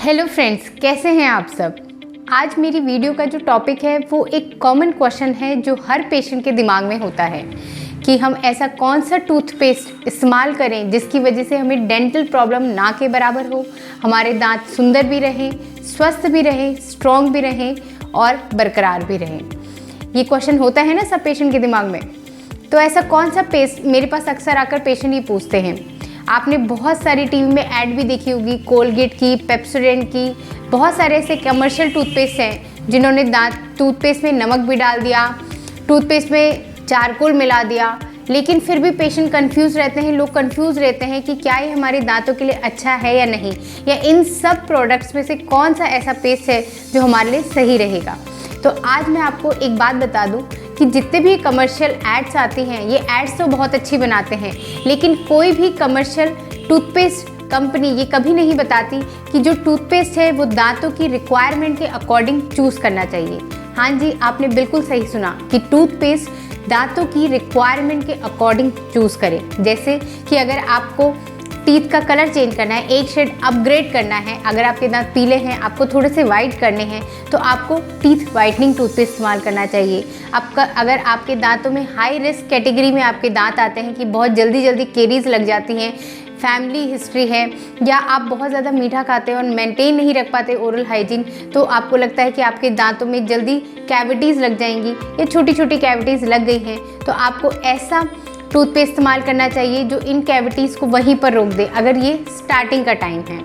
Hello friends, कैसे हैं आप सब। आज मेरी वीडियो का जो टॉपिक है वो एक कॉमन क्वेश्चन है जो हर पेशेंट के दिमाग में होता है कि हम ऐसा कौन सा टूथपेस्ट इस्तेमाल करें जिसकी वजह से हमें डेंटल प्रॉब्लम ना के बराबर हो, हमारे दांत सुंदर भी रहें, स्वस्थ भी रहें, स्ट्रॉन्ग भी रहें और बरकरार भी रहें। ये क्वेश्चन होता है ना सब पेशेंट के दिमाग में। तो ऐसा कौन सा पेस्ट, मेरे पास अक्सर आकर पेशेंट ये पूछते हैं। आपने बहुत सारी टीवी में ऐड भी देखी होगी, कोलगेट की, पेप्सोडेंट की, बहुत सारे ऐसे कमर्शियल टूथपेस्ट हैं जिन्होंने टूथपेस्ट में नमक भी डाल दिया, टूथपेस्ट में चारकोल मिला दिया, लेकिन फिर भी पेशेंट कंफ्यूज रहते हैं, लोग कंफ्यूज रहते हैं कि क्या ये हमारे दांतों के लिए अच्छा है या नहीं, या इन सब प्रोडक्ट्स में से कौन सा ऐसा पेस्ट है जो हमारे लिए सही रहेगा। तो आज मैं आपको एक बात बता दूं कि जितने भी कमर्शियल एड्स आती हैं, ये एड्स तो बहुत अच्छी बनाते हैं, लेकिन कोई भी कमर्शियल टूथपेस्ट कंपनी ये कभी नहीं बताती कि जो टूथपेस्ट है वो दांतों की रिक्वायरमेंट के अकॉर्डिंग चूज़ करना चाहिए। हाँ जी, आपने बिल्कुल सही सुना कि टूथपेस्ट दांतों की रिक्वायरमेंट के अकॉर्डिंग चूज़ करें। जैसे कि अगर आपको टीथ का कलर चेंज करना है, एक शेड अपग्रेड करना है, अगर आपके दांत पीले हैं, आपको थोड़े से वाइट करने हैं, तो आपको टीथ वाइटनिंग टूथपेस्ट इस्तेमाल करना चाहिए। अगर आपके दांतों में हाई रिस्क कैटेगरी में आपके दांत आते हैं कि बहुत जल्दी केरीज लग जाती हैं, फैमिली हिस्ट्री है, या आप बहुत ज़्यादा मीठा खाते हैं और मेंटेन नहीं रख पाते ओरल हाइजीन, तो आपको लगता है कि आपके दांतों में जल्दी कैविटीज़ लग जाएंगी या छोटी छोटी कैविटीज़ लग गई हैं, तो आपको ऐसा टूथपेस्ट इस्तेमाल करना चाहिए जो इन कैविटीज़ को वहीं पर रोक दे, अगर ये स्टार्टिंग का टाइम है।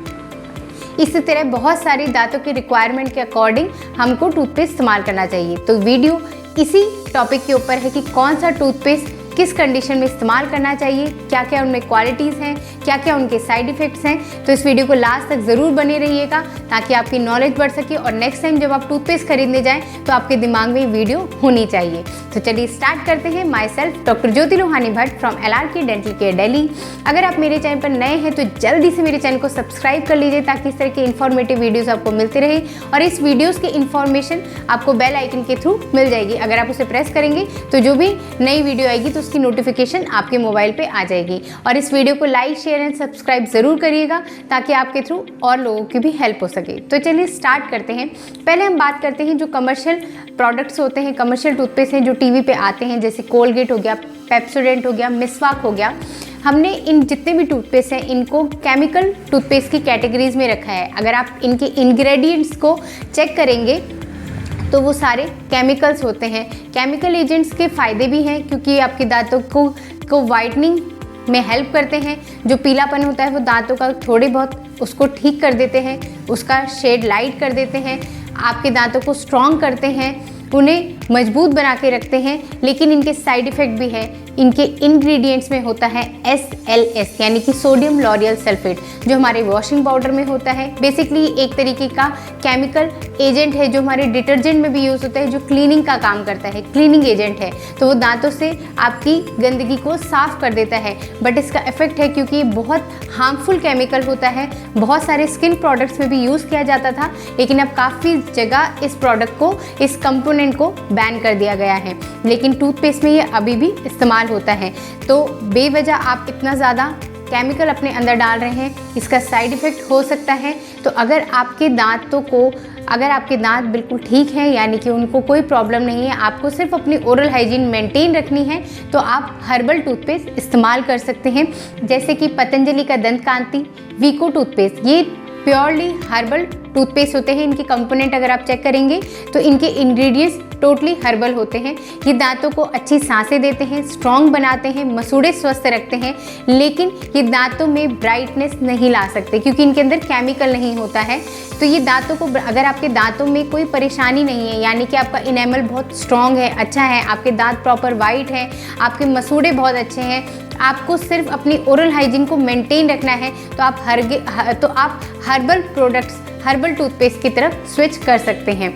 इसी तरह बहुत सारी दांतों की रिक्वायरमेंट के अकॉर्डिंग हमको टूथपेस्ट इस्तेमाल करना चाहिए। तो वीडियो इसी टॉपिक के ऊपर है कि कौन सा टूथपेस्ट किस कंडीशन में इस्तेमाल करना चाहिए, क्या क्या उनमें क्वालिटीज़ हैं, क्या क्या उनके साइड इफ़ेक्ट्स हैं। तो इस वीडियो को लास्ट तक ज़रूर बने रहिएगा ताकि आपकी नॉलेज बढ़ सके और नेक्स्ट टाइम जब आप टूथपेस्ट खरीदने जाएं तो आपके दिमाग में ये वीडियो होनी चाहिए। तो चलिए स्टार्ट करते हैं। My self doctor Jyoti Lohani Bhatt from LRK dental care Delhi. अगर आप मेरे चैनल पर नए हैं तो जल्दी से मेरे चैनल को सब्सक्राइब कर लीजिए ताकि इस तरह के इन्फॉर्मेटिव वीडियोज़ आपको मिलते रहे और इस वीडियोज़ की इन्फॉर्मेशन आपको बेल आइकन के थ्रू मिल जाएगी। अगर आप उसे प्रेस करेंगे तो जो भी नई वीडियो आएगी तो उसकी नोटिफिकेशन आपके मोबाइल पे आ जाएगी। और इस वीडियो को लाइक, शेयर एंड सब्सक्राइब ज़रूर करिएगा ताकि आपके थ्रू और लोगों की भी हेल्प हो सके। तो चलिए स्टार्ट करते हैं। पहले हम बात करते हैं जो कमर्शियल प्रोडक्ट्स होते हैं, कमर्शियल टूथपेस्ट हैं जो टीवी पे आते हैं, जैसे कोलगेट हो गया, पेप्सोडेंट हो गया, मिसवाक हो गया। हमने इन जितने भी टूथपेस्ट हैं इनको केमिकल टूथपेस्ट की कैटेगरीज में रखा है। अगर आप इनके इंग्रेडिएंट्स को चेक करेंगे तो वो सारे केमिकल्स होते हैं। केमिकल एजेंट्स के फ़ायदे भी हैं क्योंकि आपके दांतों को वाइटनिंग में हेल्प करते हैं। जो पीलापन होता है वो दांतों का थोड़े बहुत उसको ठीक कर देते हैं, उसका शेड लाइट कर देते हैं, आपके दांतों को स्ट्रॉन्ग करते हैं, उन्हें मजबूत बना के रखते हैं। लेकिन इनके साइड इफ़ेक्ट भी हैं। इनके इंग्रेडिएंट्स में होता है SLS यानी कि सोडियम लॉरियल सल्फेट, जो हमारे वॉशिंग पाउडर में होता है। बेसिकली एक तरीके का केमिकल एजेंट है जो हमारे डिटर्जेंट में भी यूज़ होता है, जो क्लीनिंग का काम करता है, क्लीनिंग एजेंट है। तो वो दांतों से आपकी गंदगी को साफ़ कर देता है। बट इसका इफेक्ट है क्योंकि ये बहुत हार्मफुल केमिकल होता है, बहुत सारे स्किन प्रोडक्ट्स में भी यूज़ किया जाता था, लेकिन अब काफ़ी जगह इस प्रोडक्ट को, इस कंपोनेंट को बैन कर दिया गया है। लेकिन टूथपेस्ट में ये अभी भी इस्तेमाल होता है। तो बेवजह आप इतना ज़्यादा केमिकल अपने अंदर डाल रहे हैं, इसका साइड इफ़ेक्ट हो सकता है। तो अगर आपके दांत बिल्कुल ठीक हैं, यानी कि उनको कोई प्रॉब्लम नहीं है, आपको सिर्फ अपनी ओरल हाइजीन मेंटेन रखनी है, तो आप हर्बल टूथपेस्ट इस्तेमाल कर सकते हैं। जैसे कि पतंजलि का दंत कांति वीको टूथपेस्ट, ये प्योरली हर्बल टूथपेस्ट होते हैं। इनके कंपोनेंट अगर आप चेक करेंगे तो इनके इंग्रेडिएंट्स टोटली हर्बल होते हैं। ये दांतों को अच्छी सांसें देते हैं, स्ट्रॉन्ग बनाते हैं, मसूड़े स्वस्थ रखते हैं, लेकिन ये दांतों में ब्राइटनेस नहीं ला सकते क्योंकि इनके अंदर केमिकल नहीं होता है। तो ये दांतों को, अगर आपके दांतों में कोई परेशानी नहीं है, यानी कि आपका इनेमल बहुत स्ट्रॉन्ग है, अच्छा है, आपके दांत प्रॉपर वाइट हैं, आपके मसूड़े बहुत अच्छे हैं, आपको सिर्फ अपनी ओरल हाइजीन को मेंटेन रखना है, तो आप हर्बल प्रोडक्ट्स, हर्बल टूथपेस्ट की तरफ स्विच कर सकते हैं।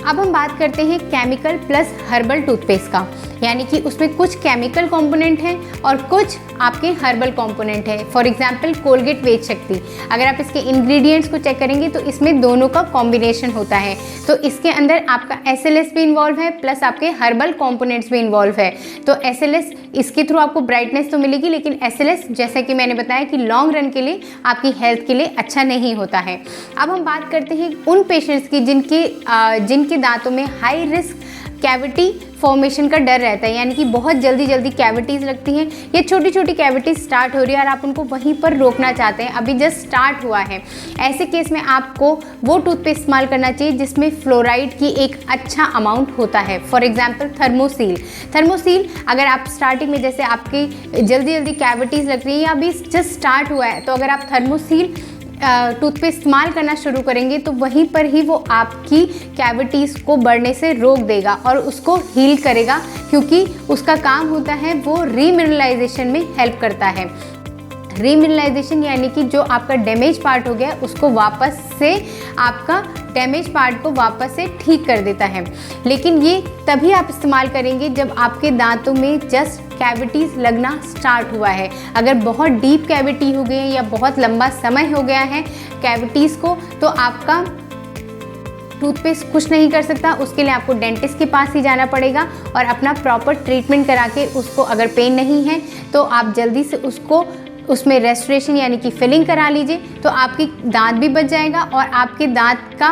अब हम बात करते हैं केमिकल प्लस हर्बल टूथपेस्ट का, यानी कि उसमें कुछ केमिकल कंपोनेंट हैं और कुछ आपके हर्बल कंपोनेंट हैं। फॉर एग्जांपल कोलगेट वेद शक्ति, अगर आप इसके इंग्रेडिएंट्स को चेक करेंगे तो इसमें दोनों का कॉम्बिनेशन होता है। तो इसके अंदर आपका SLS भी इन्वॉल्व है प्लस आपके हर्बल कंपोनेंट्स भी इन्वॉल्व है। तो SLS इसके थ्रू आपको ब्राइटनेस तो मिलेगी, लेकिन SLS जैसा कि मैंने बताया कि लॉन्ग रन के लिए आपकी हेल्थ के लिए अच्छा नहीं होता है। अब हम बात करते हैं उन पेशेंट्स की जिनके दांतों में हाई रिस्क कैविटी फॉर्मेशन का डर रहता है, यानी कि बहुत जल्दी कैविटीज़ लगती हैं या छोटी छोटी कैविटीज़ स्टार्ट हो रही है और आप उनको वहीं पर रोकना चाहते हैं, अभी जस्ट स्टार्ट हुआ है। ऐसे केस में आपको वो टूथपेस्ट इस्तेमाल करना चाहिए जिसमें फ्लोराइड की एक अच्छा अमाउंट होता है। फॉर एग्जांपल थर्मोसील अगर आप स्टार्टिंग में जैसे आपकी जल्दी कैविटीज़ लग रही है या अभी जस्ट स्टार्ट हुआ है, तो अगर आप थर्मोसील टूथपेस्ट इस्तेमाल करना शुरू करेंगे तो वहीं पर ही वो आपकी कैविटीज़ को बढ़ने से रोक देगा और उसको हील करेगा, क्योंकि उसका काम होता है वो रीमिनरलाइजेशन में हेल्प करता है। रीमिनरलाइजेशन यानी कि जो आपका डैमेज पार्ट हो गया उसको वापस से आपका डैमेज पार्ट को वापस से ठीक कर देता है। लेकिन ये तभी आप इस्तेमाल करेंगे जब आपके दांतों में जस्ट कैविटीज़ लगना स्टार्ट हुआ है। अगर बहुत डीप कैविटी हो गई है या बहुत लंबा समय हो गया है कैविटीज़ को, तो आपका टूथपेस्ट कुछ नहीं कर सकता। उसके लिए आपको डेंटिस्ट के पास ही जाना पड़ेगा और अपना प्रॉपर ट्रीटमेंट करा के उसको, अगर पेन नहीं है तो आप जल्दी से उसमें रेस्टोरेशन यानी कि फिलिंग करा लीजिए, तो आपकी दांत भी बच जाएगा और आपके दांत का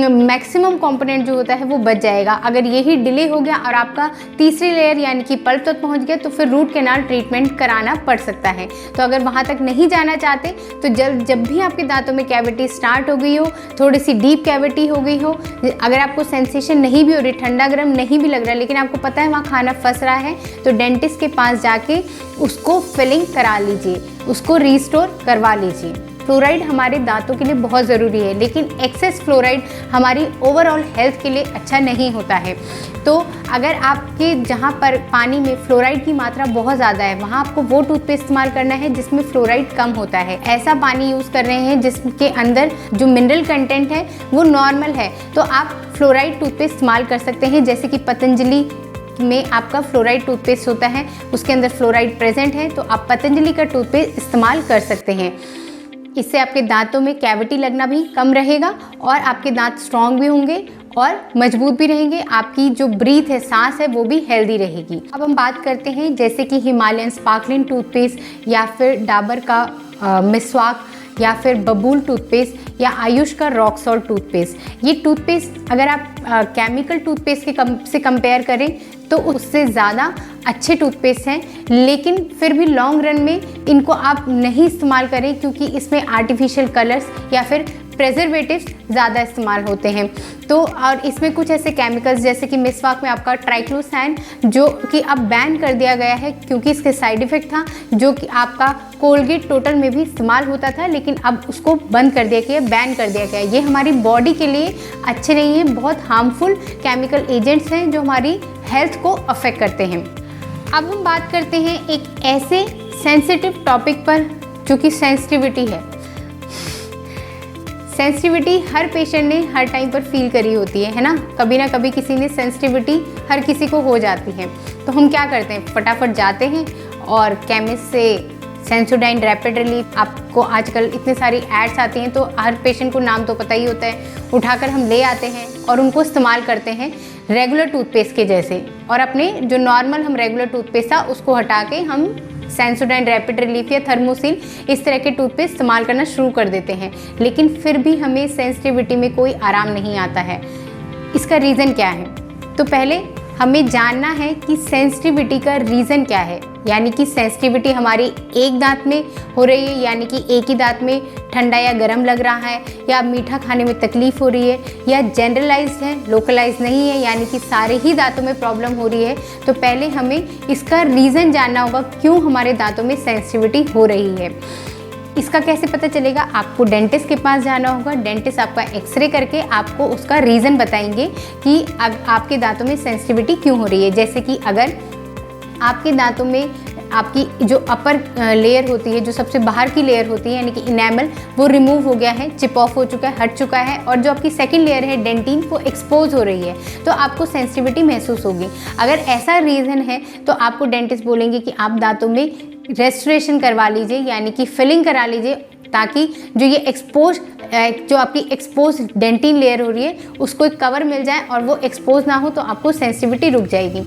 मैक्सिमम कंपोनेंट जो होता है वो बच जाएगा। अगर यही डिले हो गया और आपका तीसरी लेयर यानी कि पल्प तक पहुंच गया तो फिर रूट कैनाल ट्रीटमेंट कराना पड़ सकता है। तो अगर वहां तक नहीं जाना चाहते तो जब भी आपके दांतों में कैविटी स्टार्ट हो गई हो, थोड़ी सी डीप कैविटी हो गई हो, अगर आपको सेंसेशन नहीं भी हो रही, ठंडा गर्म नहीं भी लग रहा, लेकिन आपको पता है वहाँ खाना फंस रहा है, तो डेंटिस्ट के पास जाके उसको फिलिंग करा लीजिए, उसको रिस्टोर करवा लीजिए। फ्लोराइड हमारे दांतों के लिए बहुत ज़रूरी है, लेकिन एक्सेस फ्लोराइड हमारी ओवरऑल हेल्थ के लिए अच्छा नहीं होता है। तो अगर आपके जहाँ पर पानी में फ्लोराइड की मात्रा बहुत ज़्यादा है, वहाँ आपको वो टूथपेस्ट इस्तेमाल करना है जिसमें फ्लोराइड कम होता है। ऐसा पानी यूज़ कर रहे हैं जिसके अंदर जो मिनरल कंटेंट है वो नॉर्मल है, तो आप फ्लोराइड टूथपेस्ट इस्तेमाल कर सकते हैं। जैसे कि पतंजलि में आपका फ्लोराइड टूथपेस्ट होता है, उसके अंदर फ्लोराइड प्रेजेंट है, तो आप पतंजलि का टूथपेस्ट इस्तेमाल कर सकते हैं। इससे आपके दांतों में कैविटी लगना भी कम रहेगा और आपके दांत स्ट्रॉन्ग भी होंगे और मजबूत भी रहेंगे। आपकी जो ब्रीथ है, सांस है, वो भी हेल्दी रहेगी। अब हम बात करते हैं जैसे कि हिमालयन स्पार्कलिंग टूथपेस्ट या फिर डाबर का मिसवाक या फिर बबूल टूथपेस्ट या आयुष का रॉक सॉल्ट टूथपेस्ट। ये टूथपेस्ट अगर आप केमिकल टूथपेस्ट से कंपेयर करें तो उससे ज़्यादा अच्छे टूथपेस्ट हैं, लेकिन फिर भी लॉन्ग रन में इनको आप नहीं इस्तेमाल करें, क्योंकि इसमें आर्टिफिशियल कलर्स या फिर प्रेजर्वेटिव्स ज़्यादा इस्तेमाल होते हैं। तो और इसमें कुछ ऐसे केमिकल्स जैसे कि मिसवाक में आपका ट्राइक्लोसैन, जो कि अब बैन कर दिया गया है क्योंकि इसके साइड इफ़ेक्ट था, जो कि आपका कोलगेट टोटल में भी इस्तेमाल होता था, लेकिन अब उसको बंद कर दिया गया, बैन कर दिया गया। ये हमारी बॉडी के लिए अच्छे नहीं हैं, बहुत हार्मफुल केमिकल एजेंट्स हैं जो हमारी हेल्थ को अफेक्ट करते हैं। अब हम बात करते हैं एक ऐसे सेंसिटिव टॉपिक पर जो कि सेंसिटिविटी है। सेंसिटिविटी हर पेशेंट ने हर टाइम पर फील करी होती है ना कभी किसी ने सेंसिटिविटी हर किसी को हो जाती है। तो हम क्या करते हैं, फटाफट जाते हैं और केमिस्ट से सेंसोडाइन रैपिड रिलीफ, आपको आजकल इतने सारी एड्स आती हैं तो हर पेशेंट को नाम तो पता ही होता है, उठाकर हम ले आते हैं और उनको इस्तेमाल करते हैं रेगुलर टूथपेस्ट के जैसे, और अपने जो नॉर्मल हम रेगुलर टूथपेस्ट था उसको हटा के हम सेंसोडाइन रैपिड रिलीफ या थर्मोसिल इस तरह के टूथपेस्ट इस्तेमाल करना शुरू कर देते हैं। लेकिन फिर भी हमें सेंसिटिविटी में कोई आराम नहीं आता है। इसका रीज़न क्या है? तो पहले हमें जानना है कि सेंसिटिविटी का रीज़न क्या है, यानी कि सेंसिटिविटी हमारी एक दांत में हो रही है, यानी कि एक ही दांत में ठंडा या गर्म लग रहा है, या मीठा खाने में तकलीफ़ हो रही है, या जनरलाइज्ड है, लोकलाइज्ड नहीं है, यानी कि सारे ही दांतों में प्रॉब्लम हो रही है। तो पहले हमें इसका रीज़न जानना होगा, क्यों हमारे दांतों में सेंसिटिविटी हो रही है। इसका कैसे पता चलेगा? आपको डेंटिस्ट के पास जाना होगा। डेंटिस्ट आपका एक्सरे करके आपको उसका रीज़न बताएंगे कि आपके दांतों में सेंसिटिविटी क्यों हो रही है। जैसे कि अगर आपके दांतों में आपकी जो अपर लेयर होती है, जो सबसे बाहर की लेयर होती है यानी कि इनेमल, वो रिमूव हो गया है, चिप ऑफ हो चुका है, हट चुका है, और जो आपकी सेकेंड लेयर है डेंटिन वो एक्सपोज हो रही है, तो आपको सेंसिटिविटी महसूस होगी। अगर ऐसा रीज़न है तो आपको डेंटिस्ट बोलेंगे कि आप दांतों में रेस्टोरेशन करवा लीजिए, यानी कि फिलिंग करा लीजिए, ताकि जो ये जो आपकी एक्सपोज डेंटिन लेयर हो रही है उसको एक कवर मिल जाए और वो एक्सपोज ना हो, तो आपको सेंसिटिविटी रुक जाएगी।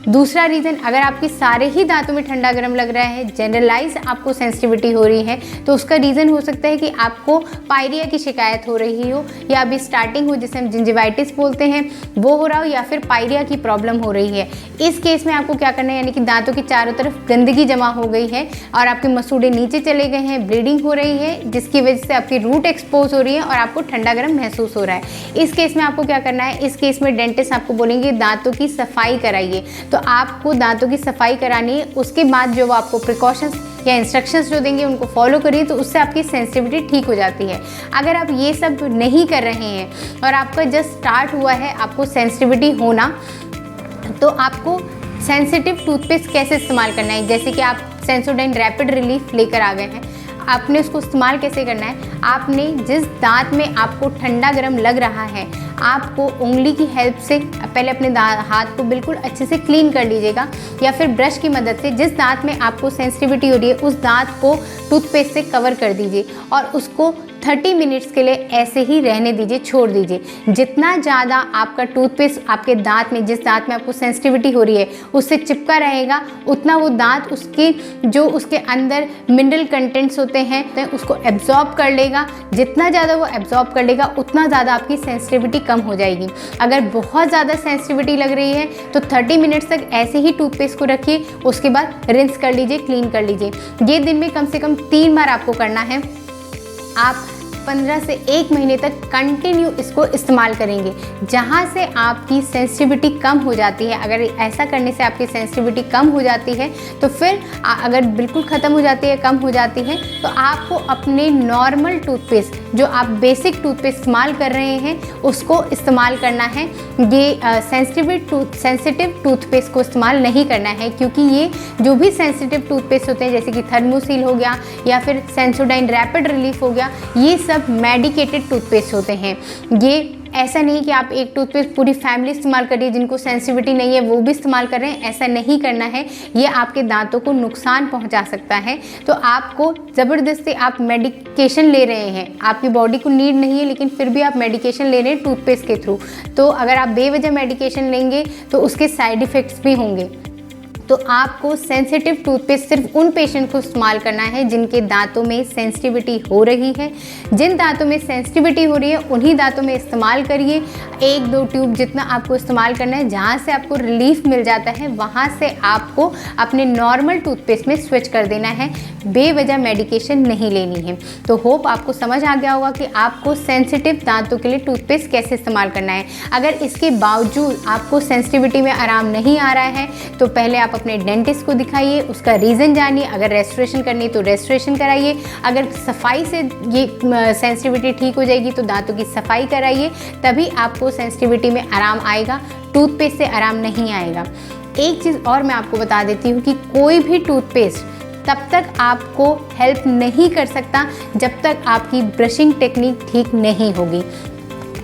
दूसरा रीज़न, अगर आपके सारे ही दांतों में ठंडा गर्म लग रहा है, जनरलाइज आपको सेंसिटिविटी हो रही है, तो उसका रीज़न हो सकता है कि आपको पायरिया की शिकायत हो रही हो, या अभी स्टार्टिंग हो जिसे हम जिंजिवाइटिस बोलते हैं वो हो रहा हो, या फिर पायरिया की प्रॉब्लम हो रही है। इस केस में आपको क्या करना है, यानी कि दांतों की चारों तरफ गंदगी जमा हो गई है और आपके मसूड़े नीचे चले गए हैं, ब्लीडिंग हो रही है, जिसकी वजह से आपकी रूट एक्सपोज हो रही है और आपको ठंडा गर्म महसूस हो रहा है। इस केस में आपको क्या करना है, इस केस में डेंटिस्ट आपको बोलेंगे दांतों की सफाई कराइए। तो आपको दांतों की सफाई करानी है, उसके बाद जो वो आपको प्रिकॉशंस या इंस्ट्रक्शंस जो देंगे उनको फॉलो करिए, तो उससे आपकी सेंसिटिविटी ठीक हो जाती है। अगर आप ये सब नहीं कर रहे हैं और आपका जस्ट स्टार्ट हुआ है आपको सेंसिटिविटी होना, तो आपको सेंसिटिव टूथपेस्ट कैसे इस्तेमाल करना है, जैसे कि आप सेंसोडाइन रैपिड रिलीफ लेकर आ गए हैं, आपने उसको इस्तेमाल कैसे करना है। आपने जिस दांत में आपको ठंडा गर्म लग रहा है, आपको उंगली की हेल्प से पहले अपने हाथ को बिल्कुल अच्छे से क्लीन कर लीजिएगा, या फिर ब्रश की मदद से जिस दांत में आपको सेंसिटिविटी हो रही है उस दांत को टूथपेस्ट से कवर कर दीजिए और उसको 30 मिनट्स के लिए ऐसे ही रहने दीजिए, छोड़ दीजिए। जितना ज़्यादा आपका टूथपेस्ट आपके दांत में, जिस दांत में आपको सेंसिटिविटी हो रही है उससे चिपका रहेगा, उतना वो दांत उसके अंदर मिनरल कंटेंट्स होते हैं उसको एब्जॉर्ब कर लेगा। जितना ज़्यादा वो एब्जॉर्ब कर लेगा उतना ज़्यादा आपकी सेंसिटिविटी कम हो जाएगी। अगर बहुत ज़्यादा सेंसिटिविटी लग रही है तो 30 मिनट्स तक ऐसे ही टूथपेस्ट को रखिए, उसके बाद रिंस कर लीजिए, क्लीन कर लीजिए। ये दिन में कम से कम 3 बार आपको करना है। आप 15 से 1 महीने तक कंटिन्यू इसको इस्तेमाल करेंगे, जहाँ से आपकी सेंसिटिविटी कम हो जाती है। अगर ऐसा करने से आपकी सेंसिटिविटी कम हो जाती है तो फिर अगर बिल्कुल ख़त्म हो जाती है, कम हो जाती है, तो आपको अपने नॉर्मल टूथपेस्ट, जो आप बेसिक टूथपेस्ट इस्तेमाल कर रहे हैं, उसको इस्तेमाल करना है। ये सेंसिटिव टूथपेस्ट को इस्तेमाल नहीं करना है, क्योंकि ये जो भी सेंसिटिव टूथपेस्ट होते हैं जैसे कि थर्मोसील हो गया या फिर सेंसोडाइन रैपिड रिलीफ हो गया, ये सब मेडिकेटेड टूथपेस्ट होते हैं। ये ऐसा नहीं कि आप एक टूथपेस्ट पूरी फैमिली इस्तेमाल करिए, जिनको सेंसिटिविटी नहीं है वो भी इस्तेमाल कर रहे हैं, ऐसा नहीं करना है। ये आपके दांतों को नुकसान पहुंचा सकता है। तो आपको ज़बरदस्ती आप मेडिकेशन ले रहे हैं, आपकी बॉडी को नीड नहीं है लेकिन फिर भी आप मेडिकेशन ले रहे हैं टूथपेस्ट के थ्रू, तो अगर आप बेवजह मेडिकेशन लेंगे तो उसके साइड इफ़ेक्ट्स भी होंगे। तो आपको सेंसिटिव टूथपेस्ट सिर्फ उन पेशेंट को इस्तेमाल करना है जिनके दांतों में सेंसिटिविटी हो रही है। जिन दांतों में सेंसिटिविटी हो रही है उन्हीं दांतों में इस्तेमाल करिए। 1-2 ट्यूब जितना आपको इस्तेमाल करना है, जहाँ से आपको रिलीफ मिल जाता है वहाँ से आपको अपने नॉर्मल टूथपेस्ट में स्विच कर देना है, बेवजह मेडिकेशन नहीं लेनी है। तो होप आपको समझ आ गया होगा कि आपको सेंसिटिव दांतों के लिए टूथपेस्ट कैसे इस्तेमाल करना है। अगर इसके बावजूद आपको सेंसिटिविटी में आराम नहीं आ रहा है तो पहले आप अपने डेंटिस्ट को दिखाइए, उसका रीज़न जानिए। अगर रेस्टोरेशन करनी है तो रेस्टोरेशन कराइए। अगर सफाई से ये सेंसिटिविटी ठीक हो जाएगी तो दांतों की सफाई कराइए, तभी आपको सेंसिटिविटी में आराम आएगा, टूथपेस्ट से आराम नहीं आएगा। एक चीज़ और मैं आपको बता देती हूँ कि कोई भी टूथपेस्ट तब तक आपको हेल्प नहीं कर सकता जब तक आपकी ब्रशिंग टेक्निक ठीक नहीं होगी।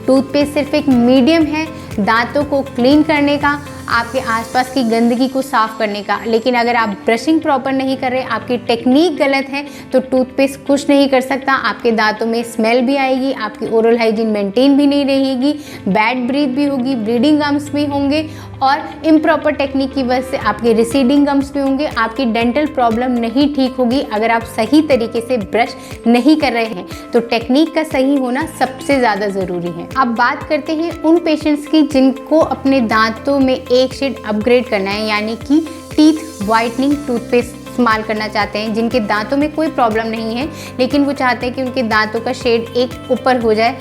टूथपेस्ट सिर्फ एक मीडियम है दांतों को क्लीन करने का, आपके आसपास की गंदगी को साफ़ करने का, लेकिन अगर आप ब्रशिंग प्रॉपर नहीं कर रहे, आपकी टेक्निक गलत है, तो टूथपेस्ट कुछ नहीं कर सकता। आपके दांतों में स्मेल भी आएगी, आपकी ओरल हाइजीन मेंटेन भी नहीं रहेगी, बैड ब्रीथ भी होगी, ब्लीडिंग गम्स भी होंगे, और इम्प्रॉपर टेक्निक की वजह से आपके रिसीडिंग गम्स भी होंगे। आपकी डेंटल प्रॉब्लम नहीं ठीक होगी अगर आप सही तरीके से ब्रश नहीं कर रहे हैं। तो टेक्निक का सही होना सबसे ज़्यादा ज़रूरी है। अब बात करते हैं उन पेशेंट्स की जिनको अपने दांतों में एक शेड अपग्रेड करना है, यानी कि टीथ वाइटनिंग टूथपेस्ट इस्तेमाल करना चाहते हैं, जिनके दांतों में कोई प्रॉब्लम नहीं है लेकिन वो चाहते हैं कि उनके दांतों का शेड एक ऊपर हो जाए,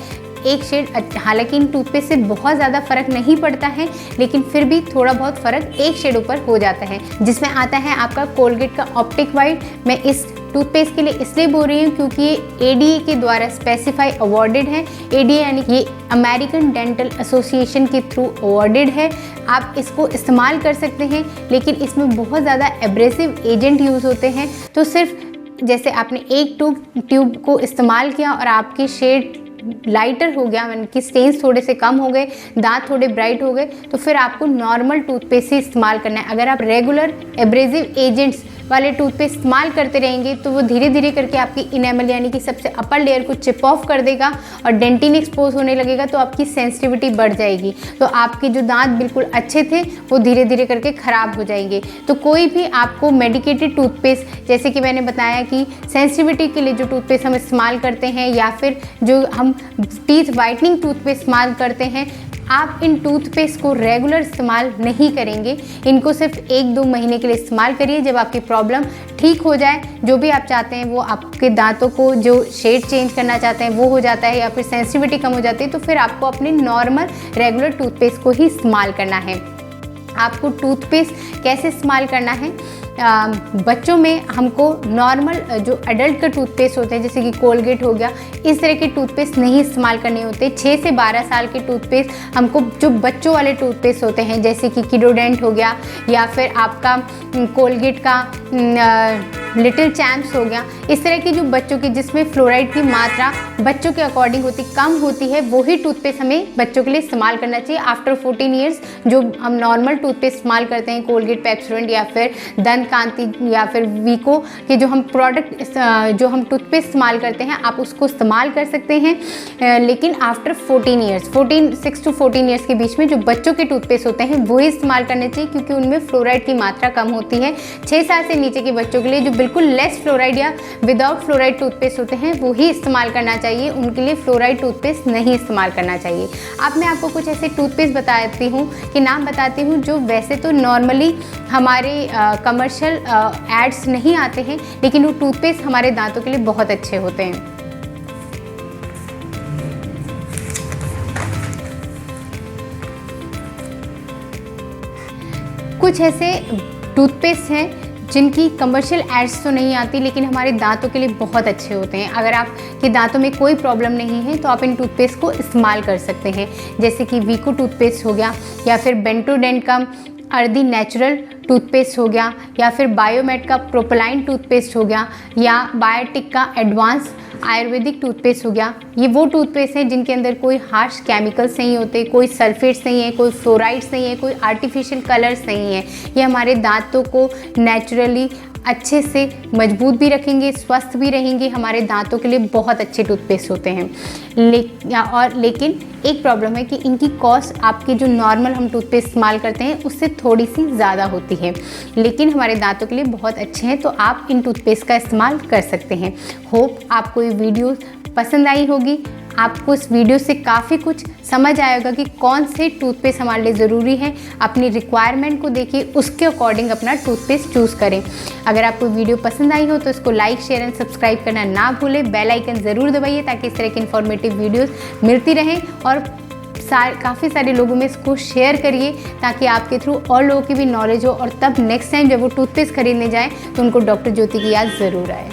एक शेड, हालांकि इन टूथपेस्ट से बहुत ज़्यादा फ़र्क नहीं पड़ता है, लेकिन फिर भी थोड़ा बहुत फ़र्क एक शेड ऊपर हो जाता है, जिसमें आता है आपका कोलगेट का ऑप्टिक वाइट। मैं इस टूथपेस्ट के लिए इसलिए बोल रही हूँ क्योंकि ये ADA के द्वारा स्पेसिफाई अवॉर्डेड है। ADA यानी ये अमेरिकन डेंटल एसोसिएशन के थ्रू अवॉर्डेड है। आप इसको इस्तेमाल कर सकते हैं, लेकिन इसमें बहुत ज़्यादा एब्रेसिव एजेंट यूज़ होते हैं। तो सिर्फ जैसे आपने एक ट्यूब को इस्तेमाल किया और आपकी शेड लाइटर हो गया, यानी कि स्टेन्स थोड़े से कम हो गए, दांत थोड़े ब्राइट हो गए, तो फिर आपको नॉर्मल टूथपेस्ट ही इस्तेमाल करना है। अगर आप रेगुलर एब्रेसिव एजेंट्स वाले टूथपेस्ट इस्तेमाल करते रहेंगे तो वो धीरे धीरे करके आपकी इनेमल यानी कि सबसे अपर लेयर को चिप ऑफ कर देगा और डेंटिन एक्सपोज होने लगेगा, तो आपकी सेंसिटिविटी बढ़ जाएगी। तो आपके जो दांत बिल्कुल अच्छे थे वो धीरे धीरे करके ख़राब हो जाएंगे। तो कोई भी आपको मेडिकेटेड टूथपेस्ट, जैसे कि मैंने बताया कि सेंसिटिविटी के लिए जो टूथपेस्ट हम इस्तेमाल करते हैं या फिर जो हम टीथ वाइटनिंग टूथपेस्ट इस्तेमाल करते हैं, आप इन टूथपेस्ट को रेगुलर इस्तेमाल नहीं करेंगे। इनको सिर्फ 1-2 महीने के लिए इस्तेमाल करिए। जब आपकी प्रॉब्लम ठीक हो जाए, जो भी आप चाहते हैं वो आपके दांतों को जो शेड चेंज करना चाहते हैं वो हो जाता है या फिर सेंसिटिविटी कम हो जाती है, तो फिर आपको अपने नॉर्मल रेगुलर टूथपेस्ट को ही इस्तेमाल करना है। आपको टूथपेस्ट कैसे इस्तेमाल करना है? बच्चों में हमको नॉर्मल जो एडल्ट का टूथपेस्ट होते हैं, जैसे कि कोलगेट हो गया, इस तरह के टूथपेस्ट नहीं इस्तेमाल करने होते। 6 से 12 साल के टूथपेस्ट हमको, जो बच्चों वाले टूथपेस्ट होते हैं जैसे कि किडोडेंट हो गया या फिर आपका कोलगेट का लिटिल चैम्प्स हो गया, इस तरह की जो बच्चों की जिसमें फ्लोराइड की मात्रा बच्चों के अकॉर्डिंग कम होती है, वही टूथपेस्ट हमें बच्चों के लिए इस्तेमाल करना चाहिए। आफ्टर 14 ईयर्स जो हम नॉर्मल टूथपेस्ट इस्तेमाल करते हैं, कोलगेट, पेप्सोडेंट या फिर दंत कांति या फिर वीको के जो हम प्रोडक्ट जो हम टूथपेस्ट इस्तेमाल करते हैं, आप उसको इस्तेमाल कर सकते हैं, लेकिन आफ्टर 14 ईयर्स, 6 to 14 ईयर्स के बीच में जो बच्चों के टूथपेस्ट होते हैं वही इस्तेमाल करने चाहिए, क्योंकि उनमें फ्लोराइड की मात्रा कम होती है। 6 साल से नीचे के बच्चों के लिए जो बिल्कुल लेस फ्लोराइड या विदाउट फ्लोराइड टूथपेस्ट होते हैं वो ही इस्तेमाल करना चाहिए, उनके लिए फ्लोराइड टूथपेस्ट नहीं इस्तेमाल करना चाहिए। अब मैं आपको कुछ ऐसे टूथपेस्ट बताती हूँ कि नाम बताती हूँ जो वैसे तो नॉर्मली हमारे कमर्शियल एड्स नहीं आते हैं, लेकिन वो टूथपेस्ट हमारे दांतों के लिए बहुत अच्छे होते हैं। कुछ ऐसे टूथपेस्ट हैं जिनकी कमर्शियल एड्स तो नहीं आती, लेकिन हमारे दांतों के लिए बहुत अच्छे होते हैं। अगर आपके दांतों में कोई प्रॉब्लम नहीं है तो आप इन टूथपेस्ट को इस्तेमाल कर सकते हैं, जैसे कि वीको टूथपेस्ट हो गया या फिर बेंटोडेंट का अर्दी नेचुरल टूथपेस्ट हो गया या फिर बायोमेट का प्रोपोलाइन टूथपेस्ट हो गया या बायोटिक का एडवांस आयुर्वेदिक टूथपेस्ट हो गया। ये वो टूथपेस्ट हैं जिनके अंदर कोई हार्श केमिकल्स नहीं होते, कोई सल्फेट्स नहीं है, कोई फ्लोराइड्स नहीं है, कोई आर्टिफिशियल कलर्स नहीं है। ये हमारे दांतों को नेचुरली अच्छे से मजबूत भी रखेंगे, स्वस्थ भी रहेंगे, हमारे दांतों के लिए बहुत अच्छे टूथपेस्ट होते हैं। लेकिन एक प्रॉब्लम है कि इनकी कॉस्ट आपके जो नॉर्मल हम टूथपेस्ट इस्तेमाल करते हैं उससे थोड़ी सी ज़्यादा होती है, लेकिन हमारे दांतों के लिए बहुत अच्छे हैं, तो आप इन टूथपेस्ट का इस्तेमाल कर सकते हैं। होप आपको ये वीडियो पसंद आई होगी। आपको इस वीडियो से काफ़ी कुछ समझ आएगा कि कौन से टूथपेस्ट हमारे लिए ज़रूरी है। अपनी रिक्वायरमेंट को देखिए, उसके अकॉर्डिंग अपना टूथपेस्ट चूज़ करें। अगर आपको वीडियो पसंद आई हो तो इसको लाइक, शेयर एंड सब्सक्राइब करना ना भूलें। बेल आइकन ज़रूर दबाइए ताकि इस तरह की इन्फॉर्मेटिव वीडियोस मिलती रहें, और काफ़ी सारे लोगों में इसको शेयर करिए ताकि आपके थ्रू और लोगों की भी नॉलेज हो, और तब नेक्स्ट टाइम जब वो टूथपेस्ट खरीदने जाएँ तो उनको डॉक्टर ज्योति की याद ज़रूर आए।